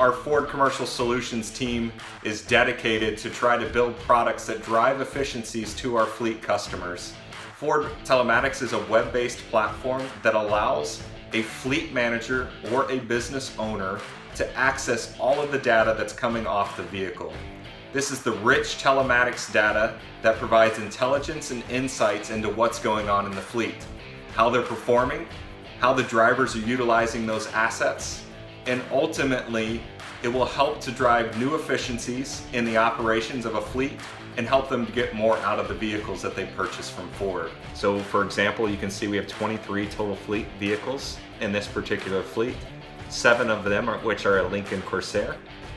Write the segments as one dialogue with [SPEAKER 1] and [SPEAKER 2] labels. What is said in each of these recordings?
[SPEAKER 1] our Ford Commercial Solutions team is dedicated to try to build products that drive efficiencies to our fleet customers. Ford Telematics is a web-based platform that allows a fleet manager or a business owner to access all of the data that's coming off the vehicle. This is the rich telematics data that provides intelligence and insights into what's going on in the fleet, how they're performing, how the drivers are utilizing those assets, and ultimately it will help to drive new efficiencies in the operations of a fleet and help them to get more out of the vehicles that they purchase from Ford. So for example, you can see we have 23 total fleet vehicles in this particular fleet, 7 of them which are a Lincoln Corsair.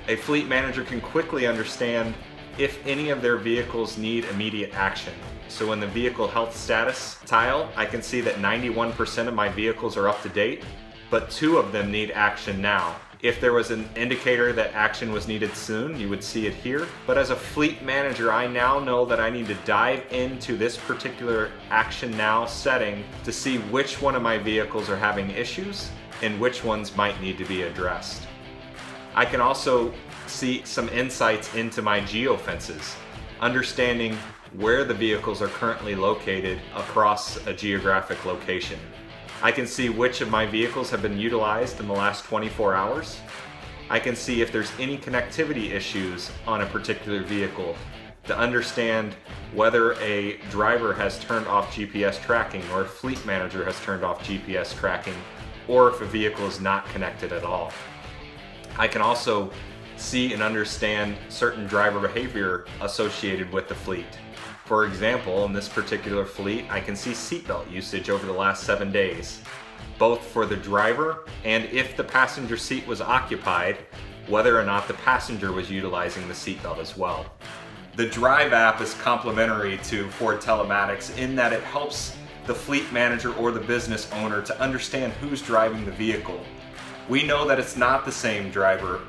[SPEAKER 1] A fleet manager can quickly understand if any of their vehicles need immediate action. So in the vehicle health status tile, I can see that 91% of my vehicles are up to date, but 2 of them need action now. If there was an indicator that action was needed soon, you would see it here. But as a fleet manager, I now know that I need to dive into this particular action now setting to see which one of my vehicles are having issues and which ones might need to be addressed. I can also see some insights into my geofences, understanding where the vehicles are currently located across a geographic location. I can see which of my vehicles have been utilized in the last 24 hours. I can see if there's any connectivity issues on a particular vehicle to understand whether a driver has turned off GPS tracking or a fleet manager has turned off GPS tracking, or if a vehicle is not connected at all. I can also see and understand certain driver behavior associated with the fleet. For example, in this particular fleet, I can see seatbelt usage over the last 7 days, both for the driver and if the passenger seat was occupied, whether or not the passenger was utilizing the seatbelt as well. The Drive app is complementary to Ford Telematics in that it helps the fleet manager or the business owner to understand who's driving the vehicle. We know that it's not the same driver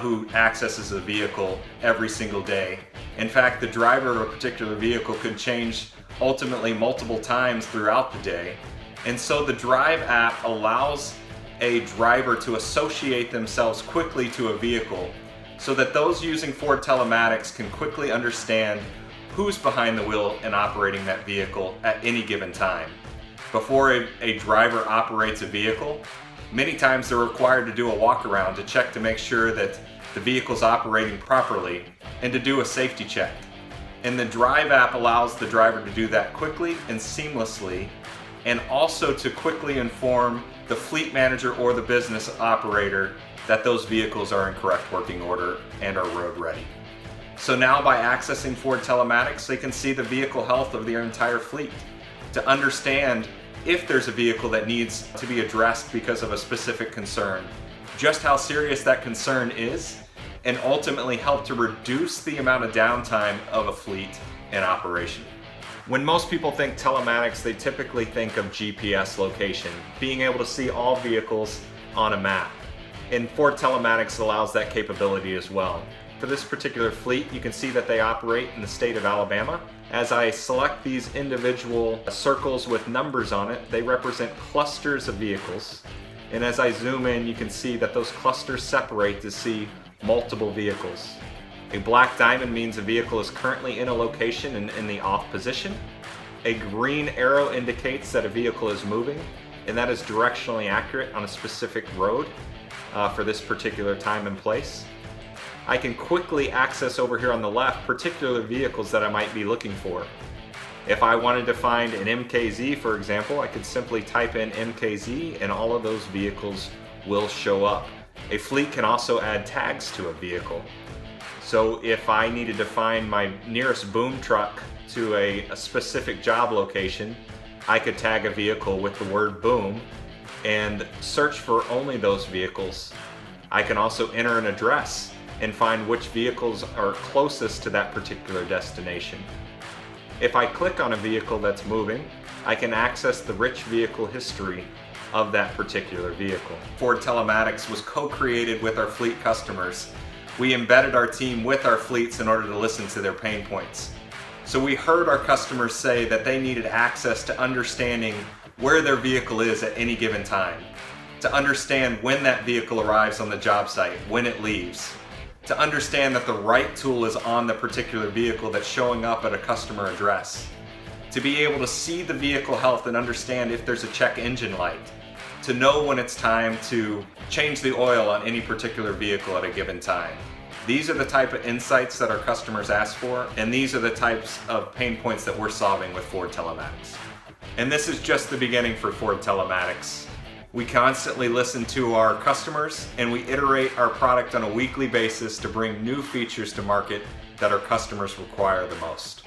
[SPEAKER 1] who accesses a vehicle every single day. In fact, the driver of a particular vehicle could change ultimately multiple times throughout the day. And so the Drive app allows a driver to associate themselves quickly to a vehicle so that those using Ford Telematics can quickly understand who's behind the wheel and operating that vehicle at any given time. Before a driver operates a vehicle, many times they're required to do a walk around to check to make sure that the vehicle's operating properly and to do a safety check. And the Drive app allows the driver to do that quickly and seamlessly, and also to quickly inform the fleet manager or the business operator that those vehicles are in correct working order and are road ready. So now by accessing Ford Telematics, they can see the vehicle health of their entire fleet to understand if there's a vehicle that needs to be addressed because of a specific concern, just how serious that concern is, and ultimately help to reduce the amount of downtime of a fleet in operation. When most people think telematics, they typically think of GPS location, being able to see all vehicles on a map. And Ford Telematics allows that capability as well. For this particular fleet, you can see that they operate in the state of Alabama. As I select these individual circles with numbers on it, they represent clusters of vehicles. And as I zoom in, you can see that those clusters separate to see multiple vehicles. A black diamond means a vehicle is currently in a location and in the off position. A green arrow indicates that a vehicle is moving, and that is directionally accurate on a specific road for this particular time and place. I can quickly access over here on the left particular vehicles that I might be looking for. If I wanted to find an MKZ, for example, I could simply type in MKZ and all of those vehicles will show up. A fleet can also add tags to a vehicle. So if I needed to find my nearest boom truck to a specific job location, I could tag a vehicle with the word boom and search for only those vehicles. I can also enter an address and find which vehicles are closest to that particular destination. If I click on a vehicle that's moving, I can access the rich vehicle history of that particular vehicle. Ford Telematics was co-created with our fleet customers. We embedded our team with our fleets in order to listen to their pain points. So we heard our customers say that they needed access to understanding where their vehicle is at any given time. to understand when that vehicle arrives on the job site, when it leaves, to understand that the right tool is on the particular vehicle that's showing up at a customer address, to be able to see the vehicle health and understand if there's a check engine light, to know when it's time to change the oil on any particular vehicle at a given time. These are the type of insights that our customers ask for, and these are the types of pain points that we're solving with Ford Telematics. And this is just the beginning for Ford Telematics. We constantly listen to our customers, and we iterate our product on a weekly basis to bring new features to market that our customers require the most.